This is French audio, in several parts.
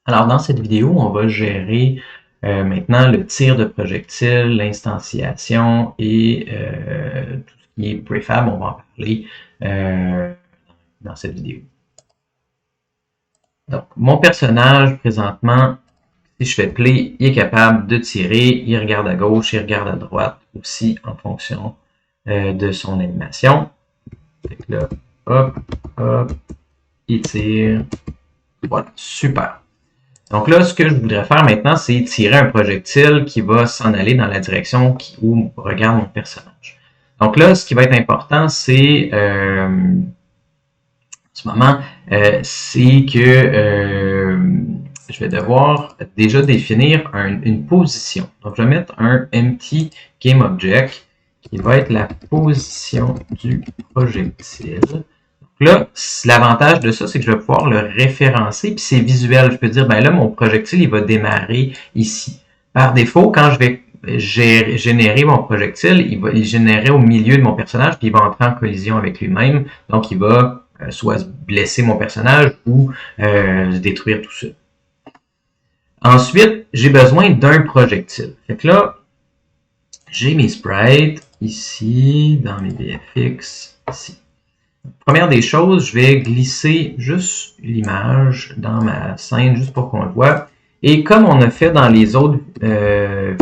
Alors, dans cette vidéo, on va gérer maintenant le tir de projectiles, l'instanciation et tout ce qui est prefab. On va en parler dans cette vidéo. Donc, mon personnage, présentement, si je fais play, il est capable de tirer, il regarde à gauche, il regarde à droite, aussi en fonction de son animation. Fait que là, hop, hop, il tire. Voilà, super. Donc là, ce que je voudrais faire maintenant, c'est tirer un projectile qui va s'en aller dans la direction où regarde mon personnage. Donc là, ce qui va être important, c'est en ce moment, c'est que je vais devoir déjà définir une position. Donc je vais mettre un empty game object qui va être la position du projectile. Là, l'avantage de ça, c'est que je vais pouvoir le référencer, puis c'est visuel. Je peux dire, ben là, mon projectile, il va démarrer ici. Par défaut, quand je vais générer mon projectile, il va le générer au milieu de mon personnage, puis il va entrer en collision avec lui-même. Donc, il va soit blesser mon personnage ou se détruire tout seul. Ensuite, j'ai besoin d'un projectile. Fait que là, j'ai mes sprites ici, dans mes VFX, ici. Première des choses, je vais glisser juste l'image dans ma scène, juste pour qu'on le voit. Et comme on a fait dans les autres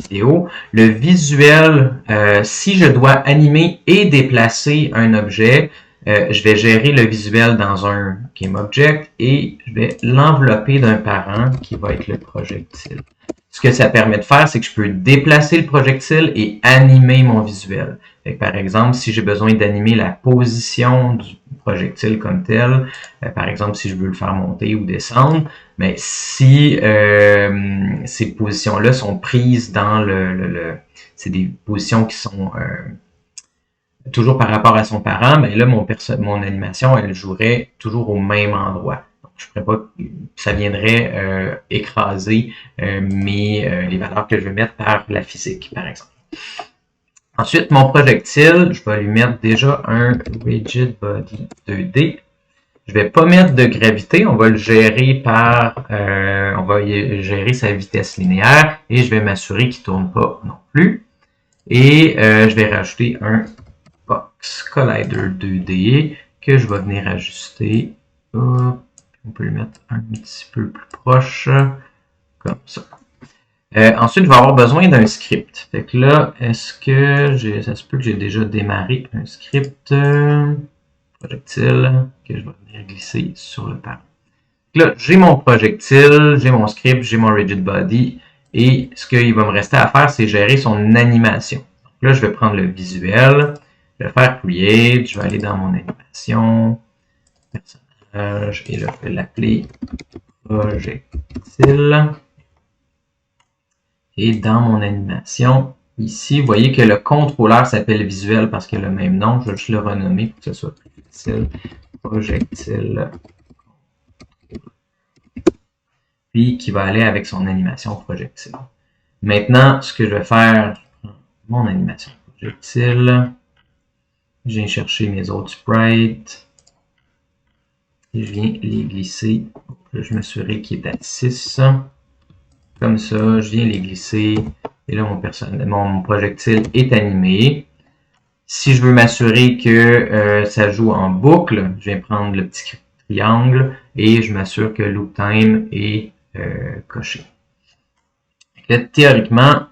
vidéos, le visuel, si je dois animer et déplacer un objet, je vais gérer le visuel dans un GameObject et je vais l'envelopper d'un parent qui va être le projectile. Ce que ça permet de faire, c'est que je peux déplacer le projectile et animer mon visuel. Fait que, par exemple, si j'ai besoin d'animer la position du projectile comme tel, par exemple, si je veux le faire monter ou descendre, mais si ces positions-là sont prises dans c'est des positions qui sont toujours par rapport à son parent, mais là, mon animation, elle jouerait toujours au même endroit. Donc, je ne ferais pas, ça viendrait écraser les valeurs que je vais mettre par la physique, par exemple. Ensuite, mon projectile, je vais lui mettre déjà un Rigid Body 2D. Je vais pas mettre de gravité, on va le gérer on va gérer sa vitesse linéaire et je vais m'assurer qu'il tourne pas non plus. Et je vais rajouter un Box Collider 2D que je vais venir ajuster. Hop, on peut le mettre un petit peu plus proche, comme ça. Ensuite, je vais avoir besoin d'un script. Fait que là, est-ce que ça se peut que j'ai déjà démarré un script projectile que je vais venir glisser sur le parent. Là, j'ai mon projectile, j'ai mon script, j'ai mon rigid body et ce qu'il va me rester à faire, c'est gérer son animation. Donc là, je vais prendre le visuel, je vais faire create, je vais aller dans mon animation, personnage et là, je vais l'appeler projectile. Et dans mon animation, ici, vous voyez que le contrôleur s'appelle visuel parce qu'il a le même nom. Je vais juste le renommer pour que ce soit plus facile. Projectile. Puis qui va aller avec son animation projectile. Maintenant, ce que je vais faire, je prends mon animation projectile. Je viens chercher mes autres sprites. Et je viens les glisser. Je m'assurer qu'il est à 6. Comme ça, je viens les glisser. Et là, mon projectile est animé. Si je veux m'assurer que ça joue en boucle, je viens prendre le petit triangle et je m'assure que loop time est coché. Là, théoriquement,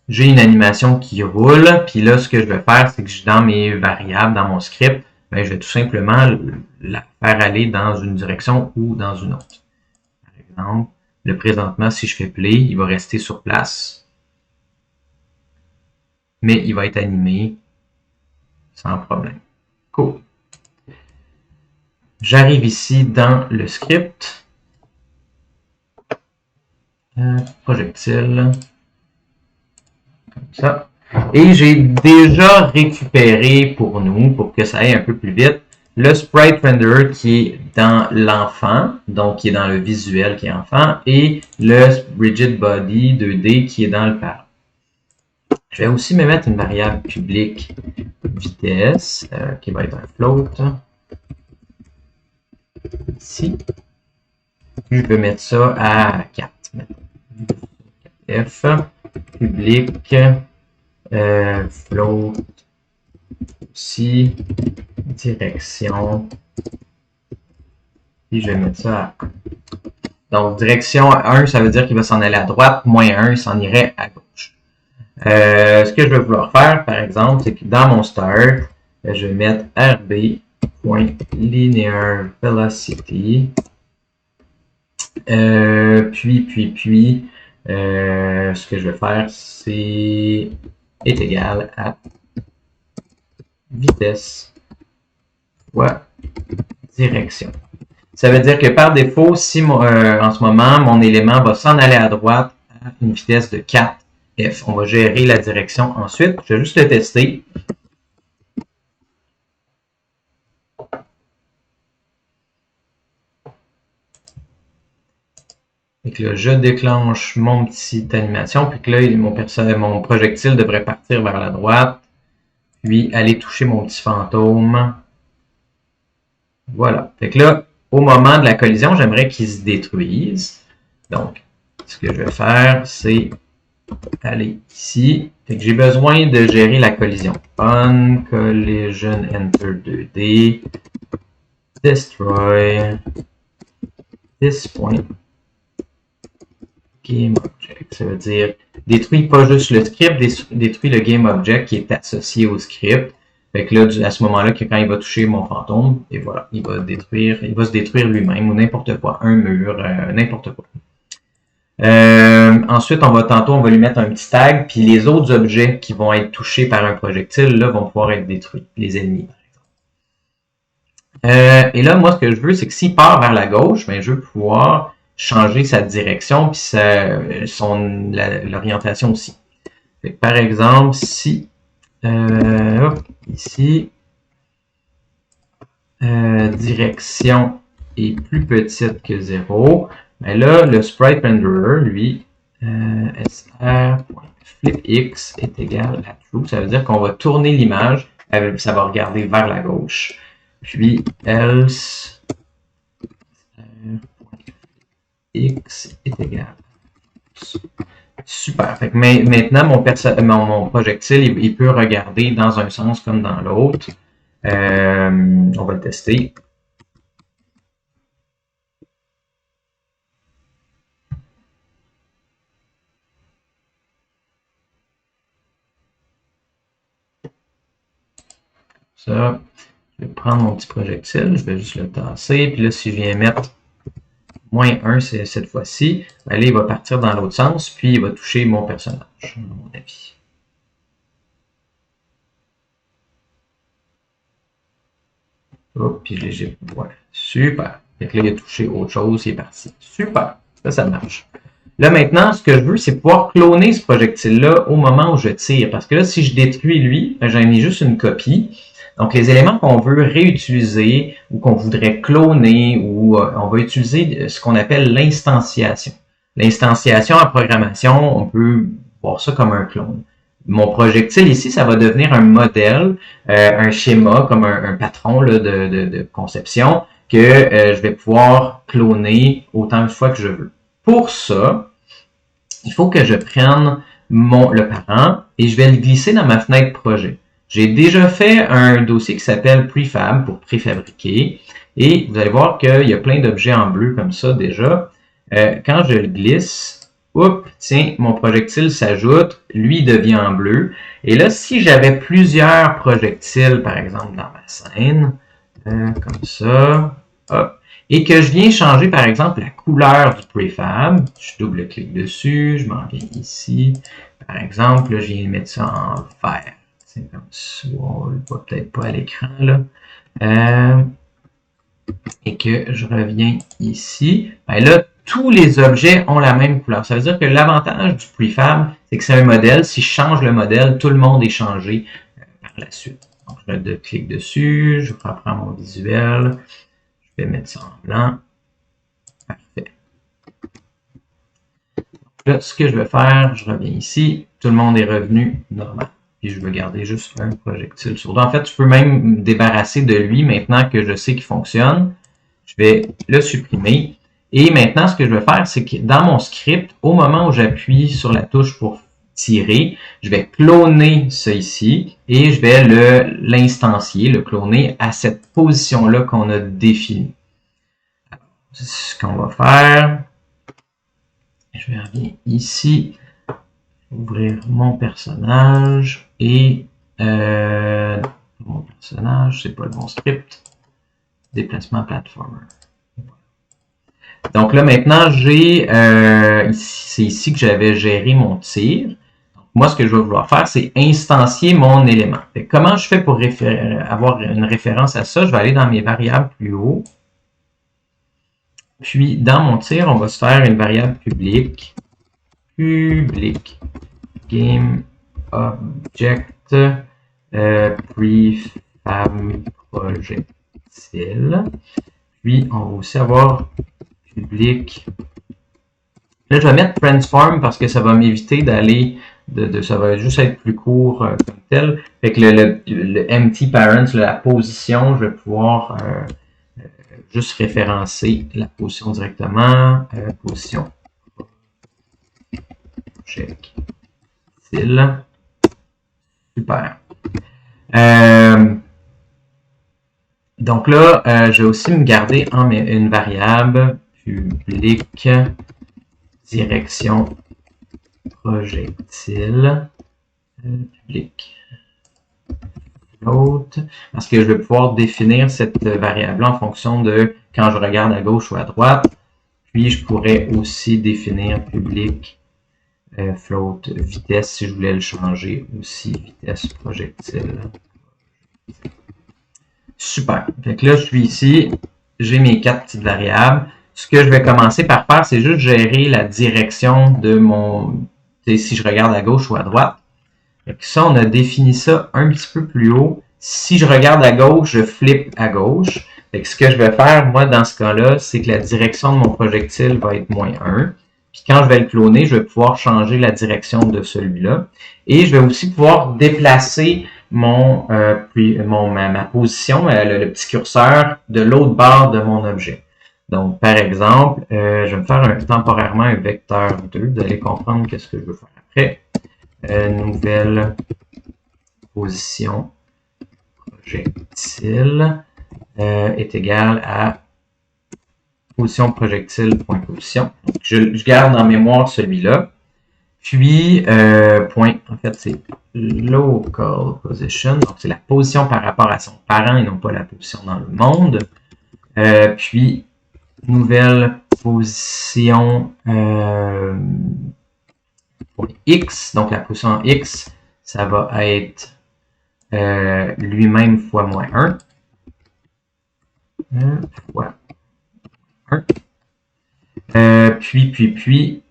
j'ai une animation qui roule. Puis là, ce que je vais faire, c'est que dans mes variables, dans mon script, ben, je vais tout simplement la faire aller dans une direction ou dans une autre. Par exemple, le présentement, si je fais play, il va rester sur place. Mais il va être animé sans problème. Cool. J'arrive ici dans le script. Projectile. Comme ça. Et j'ai déjà récupéré pour nous, pour que ça aille un peu plus vite, le sprite renderer qui est dans l'enfant, donc qui est dans le visuel qui est enfant, et le rigid body 2D qui est dans le parent. Je vais aussi me mettre une variable publique vitesse qui va être un float. Ici. Puis je peux mettre ça à 4. F, public, float, aussi, direction. Puis je vais mettre ça à 1. Donc, direction 1, ça veut dire qu'il va s'en aller à droite. Moins 1, il s'en irait à gauche. Ce que je vais vouloir faire, par exemple, c'est que dans mon start, je vais mettre rb.linearVelocity. Puis, ce que je vais faire, c'est est égal à vitesse fois direction. Ça veut dire que par défaut, si en ce moment, mon élément va s'en aller à droite à une vitesse de 4F. On va gérer la direction ensuite. Je vais juste le tester. Et que là, je déclenche mon petite animation, puis que là, mon projectile devrait partir vers la droite, puis aller toucher mon petit fantôme. Voilà. Fait que là, au moment de la collision, j'aimerais qu'il se détruise. Donc, ce que je vais faire, c'est aller ici. Fait que j'ai besoin de gérer la collision. On collision enter 2D. Destroy this point. Game object. Ça veut dire détruit pas juste le script, détruit le game object qui est associé au script. Fait que là, à ce moment-là, quand il va toucher mon fantôme, et voilà, il va se détruire lui-même ou n'importe quoi, un mur, n'importe quoi. Ensuite, tantôt, on va lui mettre un petit tag, puis les autres objets qui vont être touchés par un projectile, là, vont pouvoir être détruits, les ennemis, par exemple. Et là, moi, ce que je veux, c'est que s'il part vers la gauche, ben, je veux pouvoir changer sa direction, puis l'orientation aussi. Fait que, par exemple, si ici, direction est plus petite que 0, ben là, le sprite renderer, lui, sr.flipx est égal à true. Ça veut dire qu'on va tourner l'image, ça va regarder vers la gauche. Puis, else x est égal à super. Fait que maintenant, mon projectile, il peut regarder dans un sens comme dans l'autre. On va le tester. Ça, je vais prendre mon petit projectile, je vais juste le tasser. Puis là, si je viens mettre moins 1 cette fois-ci, ben là, il va partir dans l'autre sens, puis il va toucher mon personnage, à mon avis. Hop, puis j'ai. Voilà. Super. Fait que là, il a touché autre chose, il est parti. Super. Ça marche. Là, maintenant, ce que je veux, c'est pouvoir cloner ce projectile-là au moment où je tire. Parce que là, si je détruis lui, ben, j'en ai juste une copie. Donc, les éléments qu'on veut réutiliser ou qu'on voudrait cloner, ou on va utiliser ce qu'on appelle l'instanciation. L'instanciation en programmation, on peut voir ça comme un clone. Mon projectile ici, ça va devenir un modèle, un schéma, comme un patron là, de conception que je vais pouvoir cloner autant de fois que je veux. Pour ça, il faut que je prenne le parent et je vais le glisser dans ma fenêtre projet. J'ai déjà fait un dossier qui s'appelle Prefab pour préfabriquer et vous allez voir qu'il y a plein d'objets en bleu comme ça déjà. Quand je le glisse, tiens, mon projectile s'ajoute, lui devient en bleu. Et là, si j'avais plusieurs projectiles, par exemple, dans ma scène, comme ça, hop, et que je viens changer, par exemple, la couleur du prefab, je double-clique dessus, je m'en viens ici, par exemple, là, je viens mettre ça en vert. C'est comme ça, on le voit peut-être pas à l'écran, là. Et que je reviens ici, ben là, tous les objets ont la même couleur. Ça veut dire que l'avantage du prefab, c'est que c'est un modèle. Si je change le modèle, tout le monde est changé par la suite. Donc, je clique dessus, je reprends mon visuel, je vais mettre ça en blanc. Parfait. Donc là, ce que je vais faire, je reviens ici, tout le monde est revenu normal. Puis je veux garder juste un projectile sur deux. En fait, je peux même me débarrasser de lui maintenant que je sais qu'il fonctionne. Je vais le supprimer. Et maintenant, ce que je vais faire, c'est que dans mon script, au moment où j'appuie sur la touche pour tirer, je vais cloner ça ici et je vais l'instancier, le cloner à cette position-là qu'on a définie. Ce qu'on va faire, je vais revenir ici, ouvrir mon personnage et mon personnage, c'est pas le bon script, déplacement platformer. Donc là, maintenant, c'est ici que j'avais géré mon tir. Donc, moi, ce que je vais vouloir faire, c'est instancier mon élément. Fait, comment je fais pour avoir une référence à ça? Je vais aller dans mes variables plus haut. Puis, dans mon tir, on va se faire une variable publique. Public. Game Object. Prefab projectile. Puis, on va aussi avoir public. Là, je vais mettre transform parce que ça va m'éviter d'aller, ça va juste être plus court comme tel. Fait que le empty parent, la position, je vais pouvoir juste référencer la position directement. Position. Check. Super. Donc là, je vais aussi me garder une variable public direction projectile public float parce que je vais pouvoir définir cette variable en fonction de quand je regarde à gauche ou à droite. Puis je pourrais aussi définir public float vitesse si je voulais le changer aussi, vitesse projectile. Super. Fait que là, je suis ici, j'ai mes 4 petites variables. Ce que je vais commencer par faire, c'est juste gérer la direction de mon... Si je regarde à gauche ou à droite. Fait que ça, on a défini ça un petit peu plus haut. Si je regarde à gauche, je flippe à gauche. Fait que ce que je vais faire, moi, dans ce cas-là, c'est que la direction de mon projectile va être -1. Puis quand je vais le cloner, je vais pouvoir changer la direction de celui-là. Et je vais aussi pouvoir déplacer ma position, le petit curseur, de l'autre bord de mon objet. Donc, par exemple, je vais me faire temporairement un vecteur 2. Vous allez comprendre qu'est-ce que je veux faire après. Nouvelle position projectile est égale à position projectile.position. Donc, je garde en mémoire celui-là. Puis, en fait, c'est local position. Donc, c'est la position par rapport à son parent et non pas la position dans le monde. Puis, nouvelle position pour X. Donc, la position X, ça va être lui-même fois -1. Fois 1. Puis,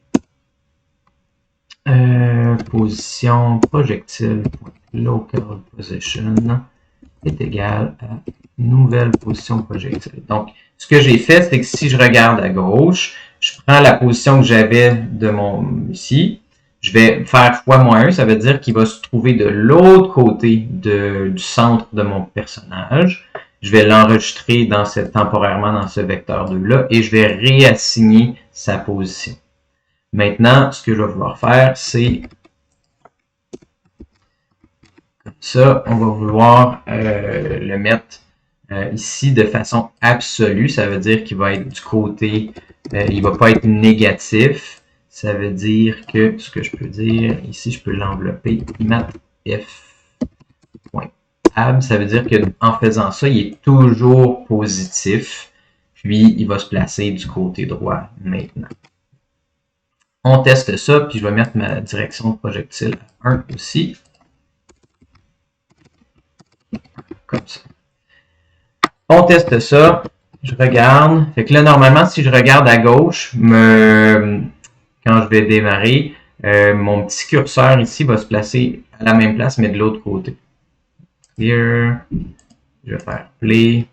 position projectile local position est égal à nouvelle position projectile. Donc, ce que j'ai fait, c'est que si je regarde à gauche, je prends la position que j'avais de ici, je vais faire fois -1, ça veut dire qu'il va se trouver de l'autre côté du centre de mon personnage. Je vais l'enregistrer temporairement dans ce vecteur 2-là et je vais réassigner sa position. Maintenant, ce que je vais vouloir faire, c'est comme ça, on va vouloir le mettre ici de façon absolue. Ça veut dire qu'il va être du côté, il ne va pas être négatif. Ça veut dire que, ce que je peux dire, ici, je peux l'envelopper matf.ab. Ça veut dire qu'en faisant ça, il est toujours positif. Puis, il va se placer du côté droit maintenant. On teste ça, puis je vais mettre ma direction de projectile à 1 aussi. Comme ça. On teste ça. Je regarde. Fait que là, normalement, si je regarde à gauche, quand je vais démarrer, mon petit curseur ici va se placer à la même place, mais de l'autre côté. Here. Je vais faire play.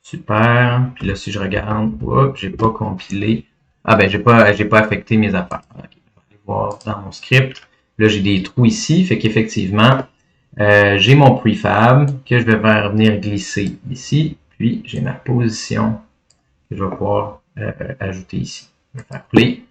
Super. Puis là, si je regarde, j'ai pas compilé. Ah ben, j'ai pas affecté mes affaires. Okay. Je vais aller voir dans mon script. Là, j'ai des trous ici. Fait qu'effectivement, J'ai mon prefab que je vais venir glisser ici. Puis, j'ai ma position que je vais pouvoir ajouter ici. Je vais faire play.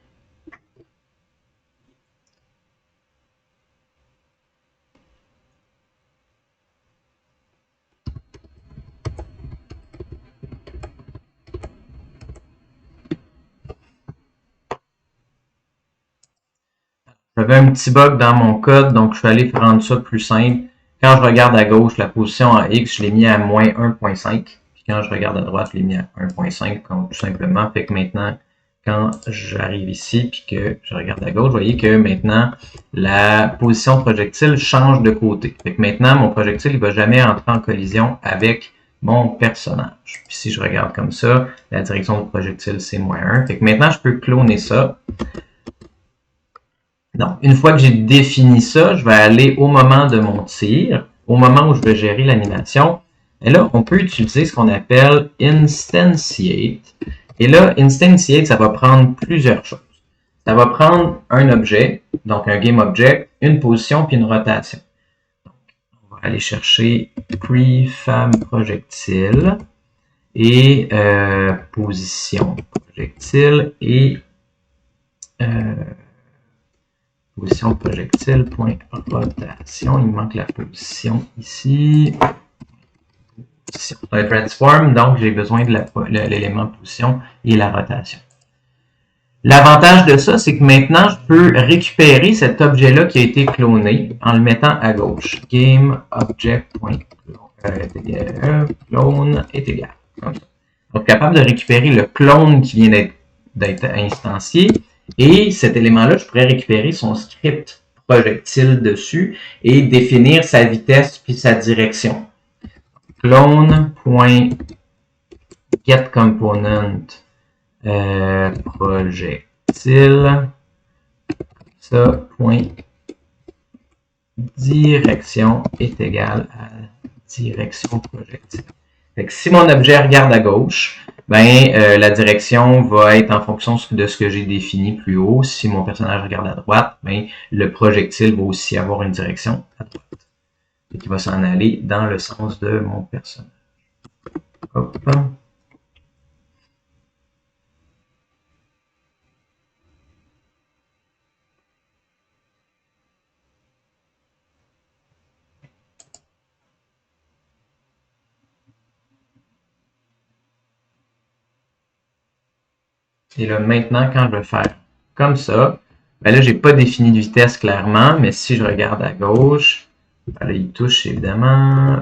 J'avais un petit bug dans mon code, donc je suis allé rendre ça plus simple. Quand je regarde à gauche, la position en X, je l'ai mis à moins 1.5. Puis quand je regarde à droite, je l'ai mis à 1.5, tout simplement. Fait que maintenant, quand j'arrive ici, puis que je regarde à gauche, vous voyez que maintenant, la position projectile change de côté. Fait que maintenant, mon projectile, il va jamais entrer en collision avec mon personnage. Puis si je regarde comme ça, la direction du projectile, c'est moins 1. Fait que maintenant, je peux cloner ça. Donc, une fois que j'ai défini ça, je vais aller au moment de mon tir, au moment où je vais gérer l'animation. Et là, on peut utiliser ce qu'on appelle instantiate. Et là, instantiate, ça va prendre plusieurs choses. Ça va prendre un objet, donc un game object, une position puis une rotation. Donc, on va aller chercher prefab projectile et position projectile et position projectile, point rotation. Il me manque la position ici. Position. Dans le transform, donc j'ai besoin de l'élément position et la rotation. L'avantage de ça, c'est que maintenant, je peux récupérer cet objet-là qui a été cloné en le mettant à gauche. GameObject.clone est égal. Comme ça. Donc, capable de récupérer le clone qui vient d'être instancié. Et cet élément-là, je pourrais récupérer son script projectile dessus et définir sa vitesse puis sa direction. Clone.getComponent projectile, ça, point direction est égal à direction projectile. Fait que si mon objet regarde à gauche, ben, la direction va être en fonction de ce que j'ai défini plus haut. Si mon personnage regarde à droite, ben, le projectile va aussi avoir une direction à droite. Et qui va s'en aller dans le sens de mon personnage. Hop. Et là, maintenant, quand je vais faire comme ça, ben là, j'ai pas défini de vitesse clairement, mais si je regarde à gauche, ben là, il touche évidemment.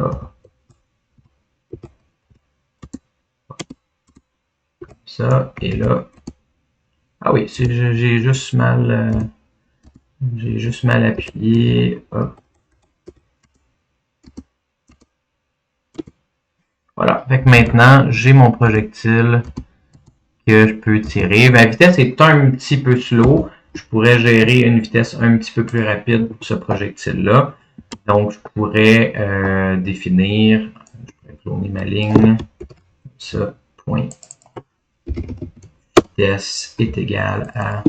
Comme ça, et là. Ah oui, j'ai juste mal. J'ai juste mal appuyé. Hop. Voilà. Fait que maintenant, j'ai mon projectile que je peux tirer. La vitesse est un petit peu slow. Je pourrais gérer une vitesse un petit peu plus rapide pour ce projectile-là. Donc, je pourrais définir, je pourrais cloner ma ligne, ça, point, vitesse est égale à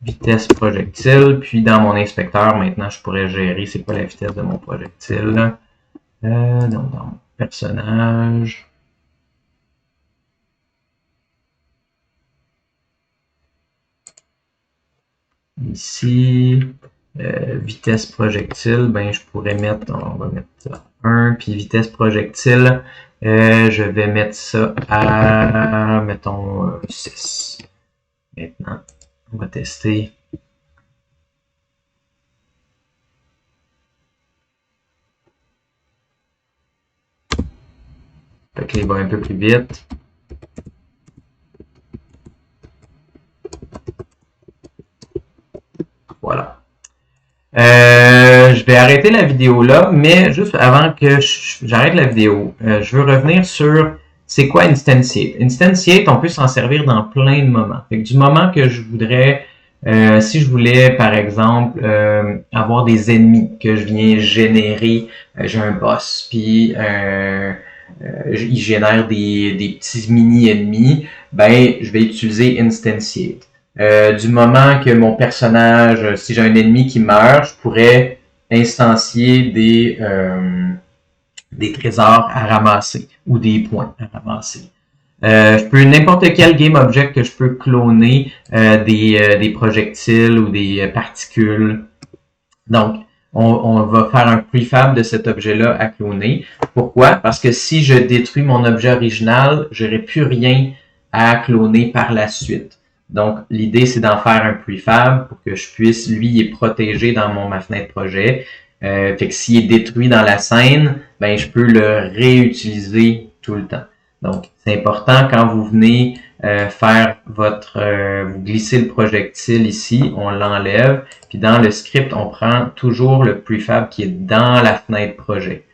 vitesse projectile. Puis, dans mon inspecteur, maintenant, je pourrais gérer c'est quoi la vitesse de mon projectile. Donc, dans mon personnage, ici, vitesse projectile, ben je pourrais mettre, on va mettre 1, puis vitesse projectile, je vais mettre ça à, mettons, 6. Maintenant, on va tester. Fait qu'il va un peu plus vite. Voilà. Je vais arrêter la vidéo là, mais juste avant que j'arrête la vidéo, je veux revenir sur c'est quoi Instantiate. Instantiate, on peut s'en servir dans plein de moments. Fait que du moment que je voudrais, si je voulais par exemple avoir des ennemis que je viens générer, j'ai un boss, puis il génère des petits mini-ennemis, ben je vais utiliser Instantiate. Du moment que mon personnage, si j'ai un ennemi qui meurt, je pourrais instancier des trésors à ramasser ou des points à ramasser. Je peux n'importe quel game object que je peux cloner des projectiles ou des particules. Donc, on va faire un prefab de cet objet-là à cloner. Pourquoi? Parce que si je détruis mon objet original, j'aurai plus rien à cloner par la suite. Donc, l'idée, c'est d'en faire un prefab pour que je puisse, lui, il est protégé dans ma fenêtre projet. Fait que s'il est détruit dans la scène, ben je peux le réutiliser tout le temps. Donc, c'est important quand vous venez faire vous glissez le projectile ici, on l'enlève, puis dans le script, on prend toujours le prefab qui est dans la fenêtre projet.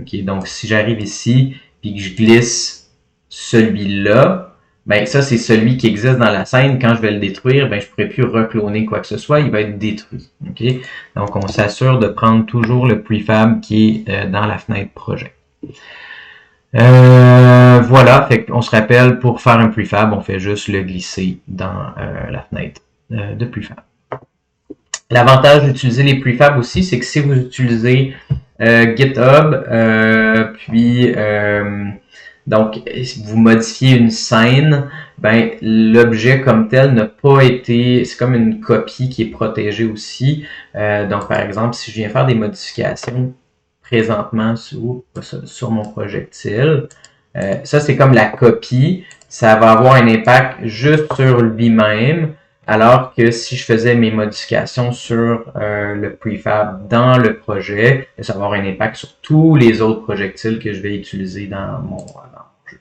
Okay? Donc, si j'arrive ici, puis que je glisse celui-là, ben ça, c'est celui qui existe dans la scène. Quand je vais le détruire, ben je ne pourrai plus recloner quoi que ce soit, il va être détruit. Okay? Donc, on s'assure de prendre toujours le prefab qui est dans la fenêtre projet. Voilà, fait qu'on se rappelle, pour faire un prefab, on fait juste le glisser dans la fenêtre de prefab. L'avantage d'utiliser les prefabs aussi, c'est que si vous utilisez GitHub, donc vous modifiez une scène, ben l'objet comme tel n'a pas été, c'est comme une copie qui est protégée aussi. Donc par exemple, si je viens faire des modifications présentement sur mon projectile, ça c'est comme la copie, ça va avoir un impact juste sur lui-même, alors que si je faisais mes modifications sur le prefab dans le projet, ça va avoir un impact sur tous les autres projectiles que je vais utiliser dans mon jeu.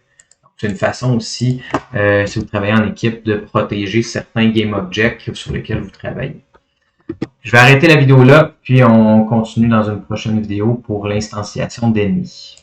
C'est une façon aussi, si vous travaillez en équipe, de protéger certains game objects sur lesquels vous travaillez. Je vais arrêter la vidéo là, puis on continue dans une prochaine vidéo pour l'instanciation d'ennemis.